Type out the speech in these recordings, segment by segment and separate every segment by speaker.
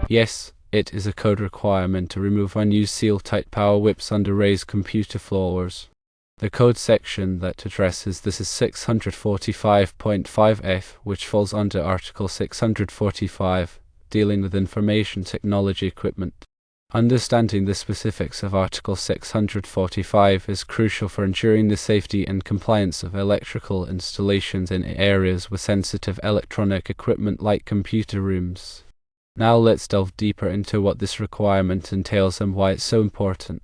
Speaker 1: Yes, it is a code requirement to remove unused seal-tight power whips under raised computer floors. The code section that addresses this is 645.5F, which falls under Article 645, dealing with information technology equipment. Understanding the specifics of Article 645 is crucial for ensuring the safety and compliance of electrical installations in areas with sensitive electronic equipment like computer rooms. Now let's delve deeper into what this requirement entails and why it's so important.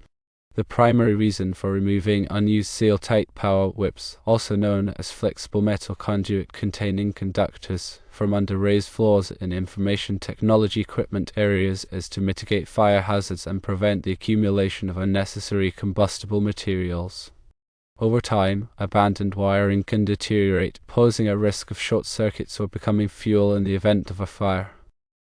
Speaker 1: The primary reason for removing unused seal-tight power whips, also known as flexible metal conduit containing conductors, from under raised floors in information technology equipment areas is to mitigate fire hazards and prevent the accumulation of unnecessary combustible materials. Over time, abandoned wiring can deteriorate, posing a risk of short circuits or becoming fuel in the event of a fire.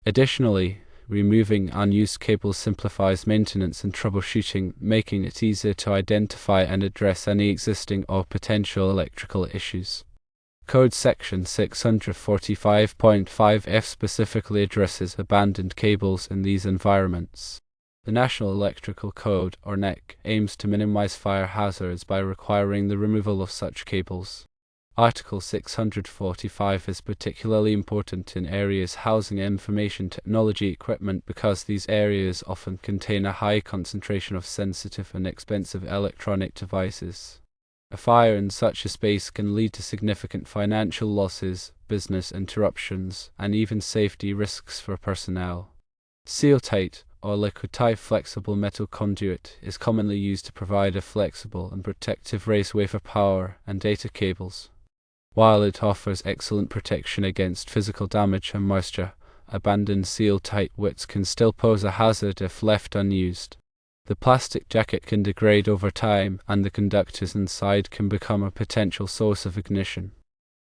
Speaker 1: Additionally, removing unused cables simplifies maintenance and troubleshooting, making it easier to identify and address any existing or potential electrical issues. Code Section 645.5F specifically addresses abandoned cables in these environments. The National Electrical Code, or NEC, aims to minimize fire hazards by requiring the removal of such cables. Article 645 is particularly important in areas housing information technology equipment because these areas often contain a high concentration of sensitive and expensive electronic devices. A fire in such a space can lead to significant financial losses, business interruptions, and even safety risks for personnel. Seal-Tite, or liquid-tight flexible metal conduit, is commonly used to provide a flexible and protective raceway for power and data cables. While it offers excellent protection against physical damage and moisture, abandoned seal-tight whips can still pose a hazard if left unused. The plastic jacket can degrade over time, and the conductors inside can become a potential source of ignition.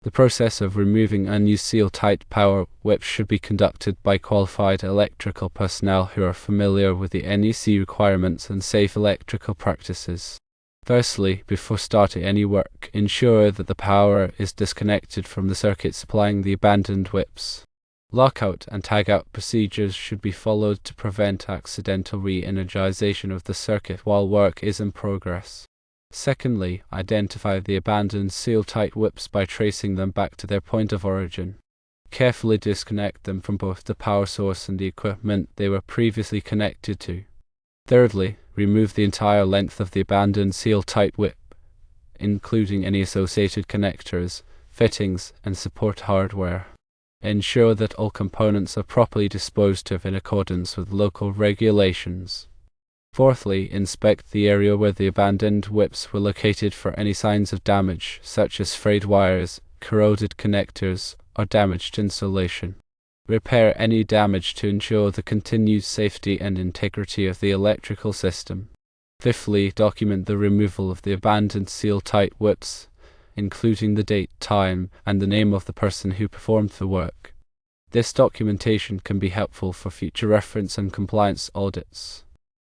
Speaker 1: The process of removing unused seal-tight power whips should be conducted by qualified electrical personnel who are familiar with the NEC requirements and safe electrical practices. Firstly, before starting any work, ensure that the power is disconnected from the circuit supplying the abandoned whips. Lockout and tagout procedures should be followed to prevent accidental re-energization of the circuit while work is in progress. Secondly, identify the abandoned seal-tight whips by tracing them back to their point of origin. Carefully disconnect them from both the power source and the equipment they were previously connected to. Thirdly, remove the entire length of the abandoned seal-tight whip, including any associated connectors, fittings, and support hardware. Ensure that all components are properly disposed of in accordance with local regulations. Fourthly, inspect the area where the abandoned whips were located for any signs of damage, such as frayed wires, corroded connectors, or damaged insulation. Repair any damage to ensure the continued safety and integrity of the electrical system. Fifthly, document the removal of the abandoned seal-tight whips, including the date, time, and the name of the person who performed the work. This documentation can be helpful for future reference and compliance audits.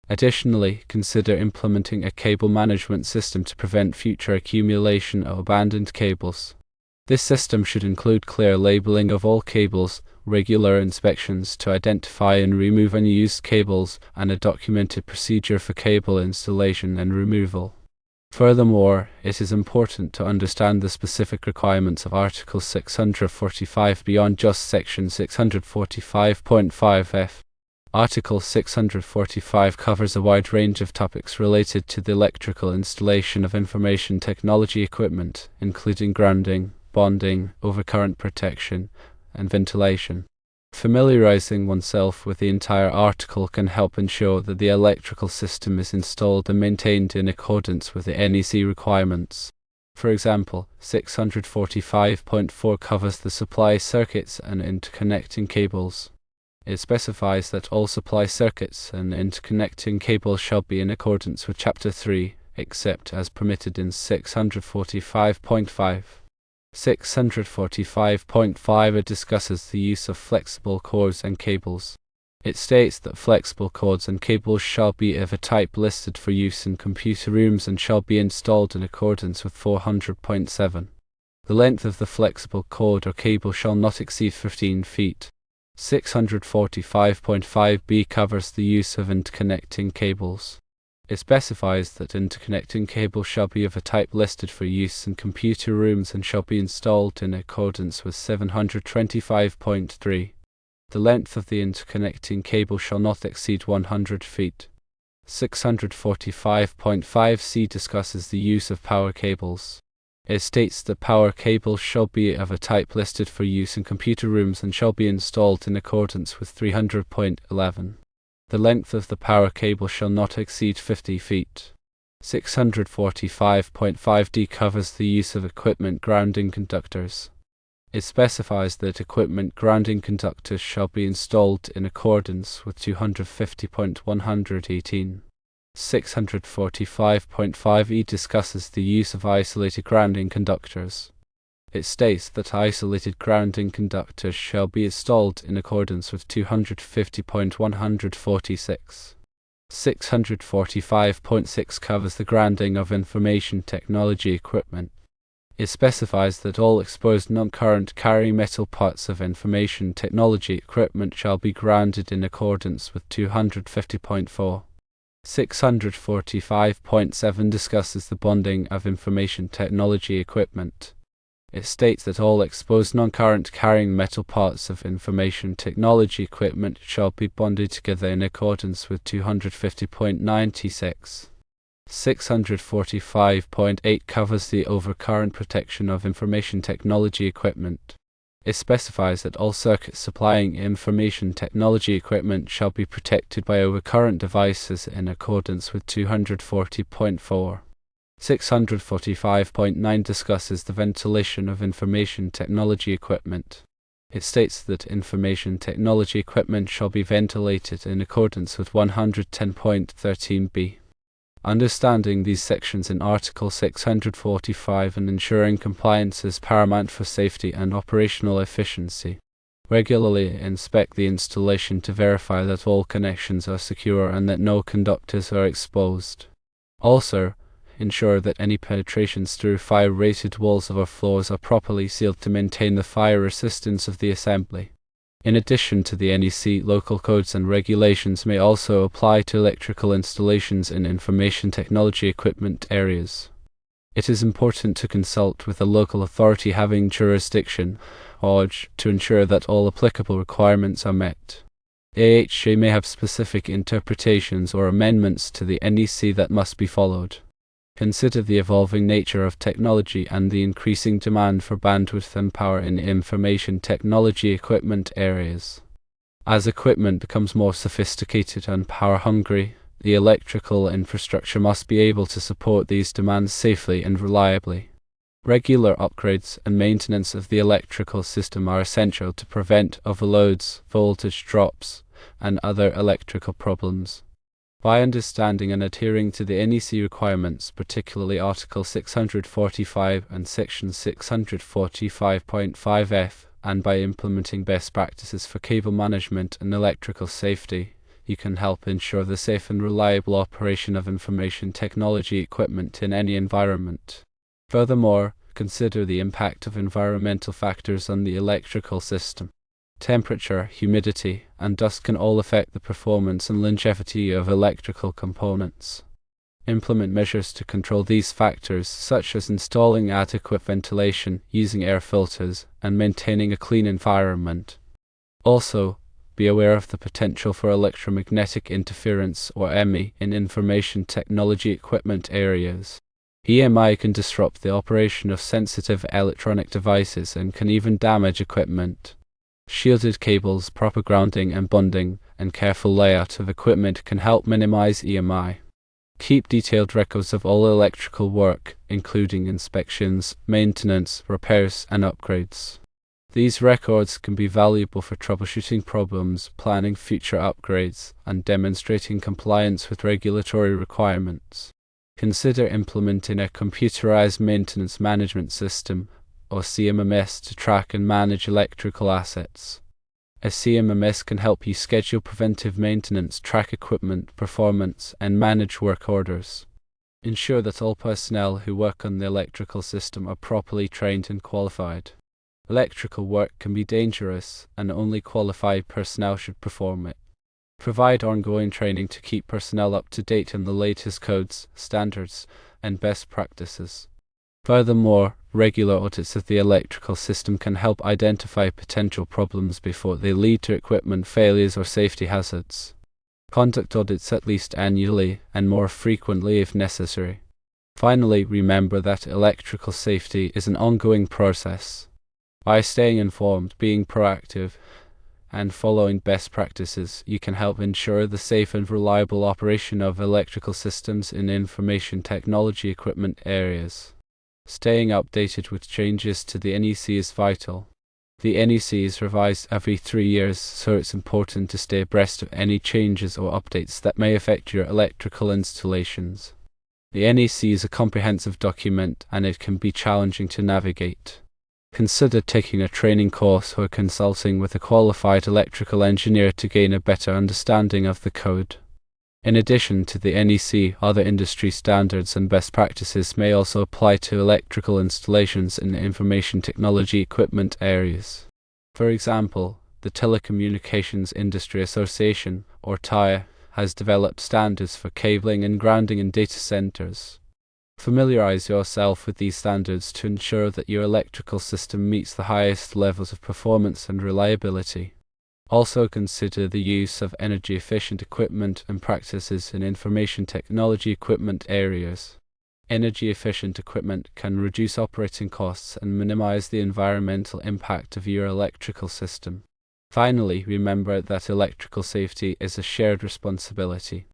Speaker 1: Additionally, consider implementing a cable management system to prevent future accumulation of abandoned cables. This system should include clear labeling of all cables, regular inspections to identify and remove unused cables, and a documented procedure for cable installation and removal. Furthermore, it is important to understand the specific requirements of Article 645 beyond just Section 645.5F. Article 645 covers a wide range of topics related to the electrical installation of information technology equipment, including grounding, bonding, overcurrent protection, and ventilation. Familiarizing oneself with the entire article can help ensure that the electrical system is installed and maintained in accordance with the NEC requirements. For example, 645.4 covers the supply circuits and interconnecting cables. It specifies that all supply circuits and interconnecting cables shall be in accordance with Chapter 3, except as permitted in 645.5. 645.5 discusses the use of flexible cords and cables. It states that flexible cords and cables shall be of a type listed for use in computer rooms and shall be installed in accordance with 400.7. The length of the flexible cord or cable shall not exceed 15 feet. 645.5b covers the use of interconnecting cables. It specifies that interconnecting cables shall be of a type listed for use in computer rooms and shall be installed in accordance with 725.3. The length of the interconnecting cable shall not exceed 100 feet. 645.5c discusses the use of power cables. It states that power cables shall be of a type listed for use in computer rooms and shall be installed in accordance with 300.11. The length of the power cable shall not exceed 50 feet. 645.5d covers the use of equipment grounding conductors. It specifies that equipment grounding conductors shall be installed in accordance with 250.118. 645.5e discusses the use of isolated grounding conductors. It states that isolated grounding conductors shall be installed in accordance with 250.146. 645.6 covers the grounding of information technology equipment. It specifies that all exposed non-current carrying metal parts of information technology equipment shall be grounded in accordance with 250.4. 645.7 discusses the bonding of information technology equipment. It states that all exposed non-current carrying metal parts of information technology equipment shall be bonded together in accordance with 250.96. 645.8 covers the overcurrent protection of information technology equipment. It specifies that all circuits supplying information technology equipment shall be protected by overcurrent devices in accordance with 240.4. 645.9 discusses the ventilation of information technology equipment. It states that information technology equipment shall be ventilated in accordance with 110.13b. Understanding these sections in Article 645 and ensuring compliance is paramount for safety and operational efficiency. Regularly inspect the installation to verify that all connections are secure and that no conductors are exposed. Also, ensure that any penetrations through fire-rated walls or floors are properly sealed to maintain the fire resistance of the assembly. In addition to the NEC, local codes and regulations may also apply to electrical installations in information technology equipment areas. It is important to consult with a local authority having jurisdiction, OJ, to ensure that all applicable requirements are met. AHJ may have specific interpretations or amendments to the NEC that must be followed. Consider the evolving nature of technology and the increasing demand for bandwidth and power in information technology equipment areas. As equipment becomes more sophisticated and power-hungry, the electrical infrastructure must be able to support these demands safely and reliably. Regular upgrades and maintenance of the electrical system are essential to prevent overloads, voltage drops, and other electrical problems. By understanding and adhering to the NEC requirements, particularly Article 645 and Section 645.5f, and by implementing best practices for cable management and electrical safety, you can help ensure the safe and reliable operation of information technology equipment in any environment. Furthermore, consider the impact of environmental factors on the electrical system. Temperature, humidity, and dust can all affect the performance and longevity of electrical components. Implement measures to control these factors, such as installing adequate ventilation, using air filters, and maintaining a clean environment. Also, be aware of the potential for electromagnetic interference, or EMI, in information technology equipment areas. EMI can disrupt the operation of sensitive electronic devices and can even damage equipment. Shielded cables, proper grounding and bonding, and careful layout of equipment can help minimize EMI. Keep detailed records of all electrical work, including inspections, maintenance, repairs, and upgrades. These records can be valuable for troubleshooting problems, planning future upgrades, and demonstrating compliance with regulatory requirements. Consider implementing a computerized maintenance management system, or CMMS, to track and manage electrical assets. A CMMS can help you schedule preventive maintenance, track equipment performance, and manage work orders. Ensure that all personnel who work on the electrical system are properly trained and qualified. Electrical work can be dangerous, and only qualified personnel should perform it. Provide ongoing training to keep personnel up to date on the latest codes, standards, and best practices. Furthermore, regular audits of the electrical system can help identify potential problems before they lead to equipment failures or safety hazards. Conduct audits at least annually, and more frequently if necessary. Finally, remember that electrical safety is an ongoing process. By staying informed, being proactive, and following best practices, you can help ensure the safe and reliable operation of electrical systems in information technology equipment areas. Staying updated with changes to the NEC is vital. The NEC is revised every 3 years, so it's important to stay abreast of any changes or updates that may affect your electrical installations. The NEC is a comprehensive document, and it can be challenging to navigate. Consider taking a training course or consulting with a qualified electrical engineer to gain a better understanding of the code. In addition to the NEC, other industry standards and best practices may also apply to electrical installations in information technology equipment areas. For example, the Telecommunications Industry Association, or TIA, has developed standards for cabling and grounding in data centers. Familiarize yourself with these standards to ensure that your electrical system meets the highest levels of performance and reliability. Also consider the use of energy-efficient equipment and practices in information technology equipment areas. Energy-efficient equipment can reduce operating costs and minimize the environmental impact of your electrical system. Finally, remember that electrical safety is a shared responsibility.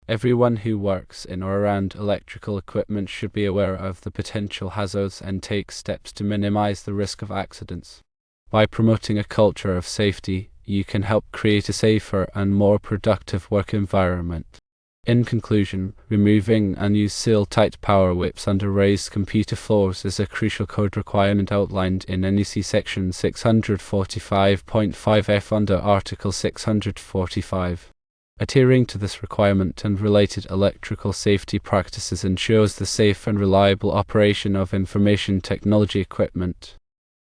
Speaker 1: Everyone who works in or around electrical equipment should be aware of the potential hazards and take steps to minimize the risk of accidents. By promoting a culture of safety, you can help create a safer and more productive work environment. In conclusion, removing unused seal-tight power whips under raised computer floors is a crucial code requirement outlined in NEC Section 645.5F under Article 645. Adhering to this requirement and related electrical safety practices ensures the safe and reliable operation of information technology equipment.